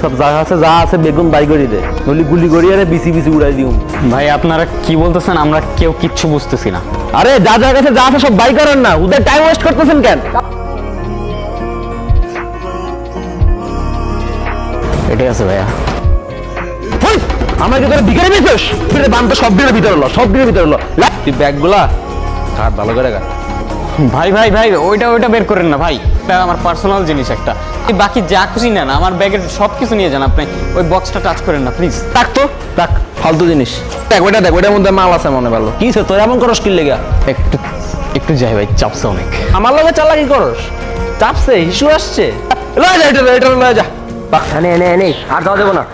সব যা আছে বেগুন বাই করি দে, নলি গুলি করি আরে বিসি বিসি উড়াই দিও। ভাই আপনারা কি বলতেছেন? আমরা কেউ কিচ্ছু বুঝতেছি না। আরে যা কাছে যা আছে সব বাই করেন না, ওদের টাইম ওয়েস্ট করতেছেন কেন? এটাই আছে ভাইয়া। আমার কি তোর ভিখারি পেয়েছিস? বান তো সব দিনের ভিতরে হলো, সব দিনের ভিতরে হলো। তুই ব্যাগগুলা কাট ভালো করে কাট। ভাই ভাই ভাই ওইটা বের করেন না ভাই, এটা আমার পার্সোনাল জিনিস একটা। বাকি যা খুশি নেন, আমার ব্যাগের সব কিছু নিয়ে যান আপনি, ওই বক্সটা টাচ করেন না প্লিজ। থাক তো থাক, ফালতু জিনিস। দেখ ওইটার মধ্যে মাল আছে মনে ভালো। কি তোর এমন করস কি লেগা? একটু যাই ভাই, চাপছে অনেক। আমার লগে চালাকি করস? চাপছে, হিসু আসছে। লয়ে যা এটা লয়ে যা। নে আর দাও দেবো না।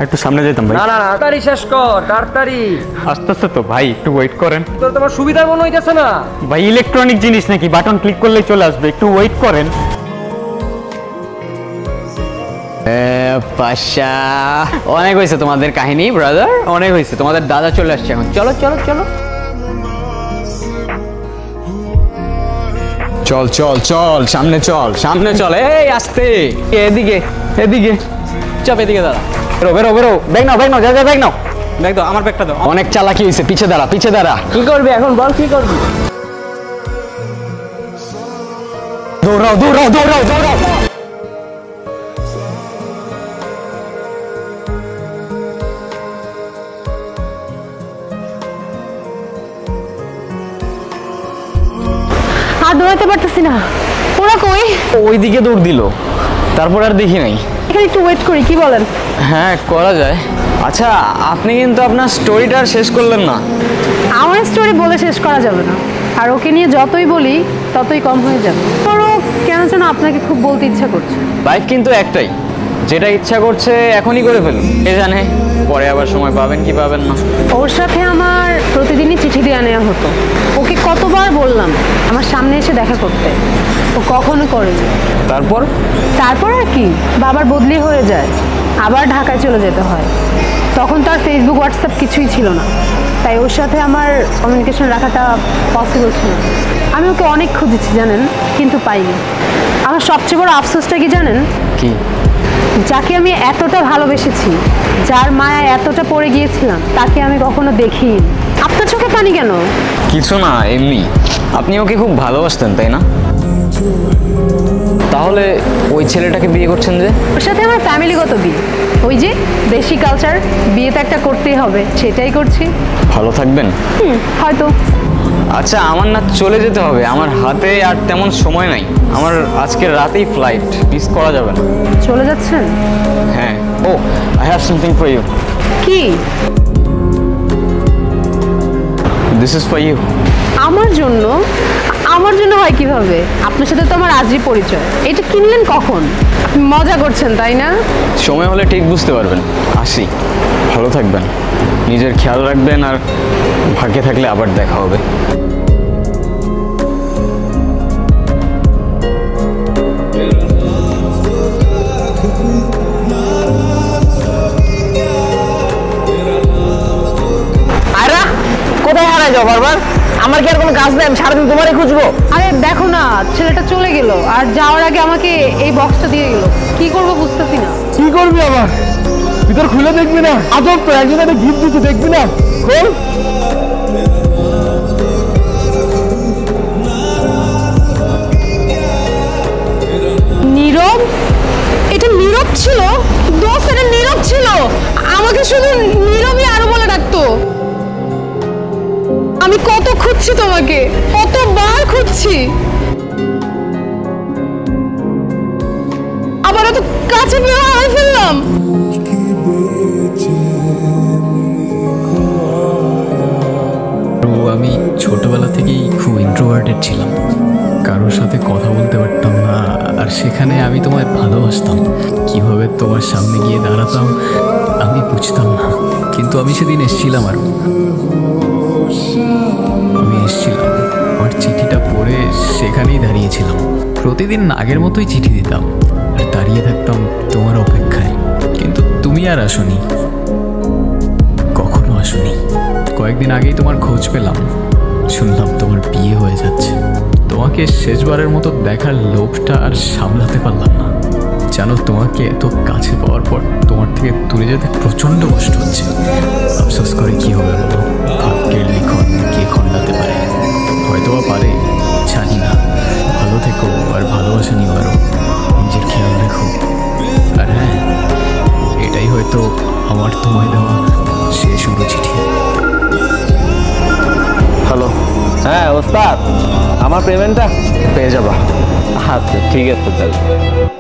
একটু সামনে যেতাম ভাই। না তাড়াতাড়ি শেষ কর, তাড়াতাড়ি। আস্তে আস্তে তো ভাই, একটু ওয়েট করেন। তোমার সুবিধার মনে হইতেছে না ভাই? ইলেকট্রনিক জিনিস নাকি, বাটন ক্লিক করলেই চলে আসবে, একটু ওয়েট করেন। পাশা অনেক হয়েছে তোমাদের কাহিনী ব্রাদার, অনেক হয়েছে। তোমাদের দাদা চলে আসছে এখন, চলো চলো চলো। চল চল চল, সামনে চল সামনে চল। এই আস্তে, এদিকে এদিকে চাপ, এদিকে দাঁড়া। বেরো ব্যাগ নাও যা ব্যাগ নাও, ব্যাগ দাও, আমার ব্যাগটা দাও। অনেক চালাকি হয়েছে, পিছে দাঁড়া। কি করবি এখন বল, কি করবি? দৌড়াও। আর দৌড়াতে পারতেছি না। ওরা কই? ওইদিকে দৌড় দিল, তারপর আর দেখি নাই। এখানে একটু ওয়েট করি, কি বলেন? হ্যাঁ করা যায়। আচ্ছা আপনি কিন্তু আপনার স্টোরিটা আর শেষ করলেন না। আমার স্টোরি বলে শেষ করা যাবে না, আর ওকে নিয়ে যতই বলি ততই কম হয়ে যাবে। ওরও কেন যেন আপনাকে খুব বলতে ইচ্ছা করছে। লাইফ কিন্তু একটাই, যেটা ইচ্ছা করছে এখনই করে ফেলুন, কে জানে পরে আবার সময় পাবেন কি পাবেন না। ওর সাথে আমার প্রতিদিনই চিঠি দেওয়া নেওয়া হতো। ওকে কতবার বললাম আমার সামনে এসে দেখা করতে, ও কখনো করেনি। তারপর আর কি, বাবার বদলি হয়ে যায়, আবার ঢাকায় চলে যেতে হয়। তখন তো আর ফেসবুক হোয়াটসঅ্যাপ কিছুই ছিল না, তাই ওর সাথে আমার কমিউনিকেশন রাখাটা পসিবল ছিল না। আমি ওকে অনেক খুঁজেছি জানেন, কিন্তু পাইনি। আমার সবচেয়ে বড় আফসোসটা কি জানেন? কি? যাকে আমি এতটা ভালোবেসেছি, যার মায়া এতটা পড়ে গিয়েছিলাম, তাকে আমি কখনো দেখিনি। আপনার চোখে পানি কেন? কিছু না, এমনি। আপনি ওকে খুব ভালোবাসতেন তাই না? তাহলে ওই ছেলেটাকে বিয়ে করছেন যে? ওর সাথে আমার ফ্যামিলিগত বিয়ে, ওই যে দেশি কালচার, বিয়ে তো একটা করতেই হবে, সেটাই করছি। ভালো থাকবেন? হয়তো। আচ্ছা আমার না চলে যেতে হবে, আমার হাতে আর তেমন সময় নাই। আমার আজকের রাতেই ফ্লাইট, মিস করা যাবে না। চলে যাচ্ছেন? হ্যাঁ। Oh I have something for you. কি? This is for you. আমার জন্য? আমার জন্য হয় কিভাবে? আপনার সাথে তো আমার আজই পরিচয়। এটা কিনলেন কখন? মজা করছেন তাই না? সময় হলে ঠিক বুঝতে পারবেন। আসি, ভালো থাকবেন, নিজের খেয়াল রাখবেন, আর ভাগ্যে থাকলে আবার দেখা হবে। কোথায় হারাই যাও বারবার? আমার কি আর কোনো কাজ নেই? আমি সারাদিন তোমারই খুঁজবো। আরে দেখো না, ছেলেটা চলে গেল, আর যাওয়ার আগে আমাকে এই বক্সটা দিয়ে গেল। কি করবো বুঝতেছি না। কি করবি আবার? ভিতর খুলে দেখবি না? আজব তো, একজন একটা গিফট দিতে দেখবি না? খোল। নীরব? এটা নীরব ছিল? দোস্ত এটা নীরব ছিল। আমাকে শুধু নীরবই আরো বলে ডাকতো। আমি কত খুঁজছি তোমাকে, কতবার খুঁজছি, আবার এত কাছে পেয়ে হারাই ফেললাম। আমি ছোটবেলা থেকেই খুব ইন্ট্রোভার্টেড ছিলাম, কারোর সাথে কথা বলতে পারতাম না। আর সেখানে আমি তোমায় ভালোবাসতাম, কিভাবে তোমার সামনে গিয়ে দাঁড়াতাম আমি বুঝতাম না। কিন্তু আমি সেদিন এসেছিলাম, আর আমি এসেছিলাম, আমার চিঠিটা পড়ে সেখানেই দাঁড়িয়েছিলাম। প্রতিদিন আগের মতোই চিঠি দিতাম আর দাঁড়িয়ে থাকতাম তোমার অপেক্ষায়, কিন্তু তুমি আর আসোনি, কখনো আসোনি। কয়েকদিন আগেই তোমার খোঁজ পেলাম, শুনলাম তোমার বিয়ে হয়ে যাচ্ছে। তোমাকে শেষবারের মতো দেখার লোভটা আর সামলাতে পারলাম না, জানো তোমাকে এত কাছে পাওয়ার পর তোমার থেকে দূরে যেতে প্রচণ্ড কষ্ট হচ্ছে। আফসোস করে কি হবে বলো, ভাগ্যের লিখন কে খণ্ডাতে পারে? হয়তো বা পারে, জানি না। ভালো থেকো আর ভালোবাসা নিও আরও, নিজের খেয়াল রেখো। আর হ্যাঁ, এটাই হয়তো আমার তোমায় দেওয়া শেষ উড়ো চিঠি। হ্যালো, হ্যাঁ ওস্তাদ, আমার পেমেন্টটা পেয়ে যাবা। আচ্ছা ঠিক আছে তাহলে।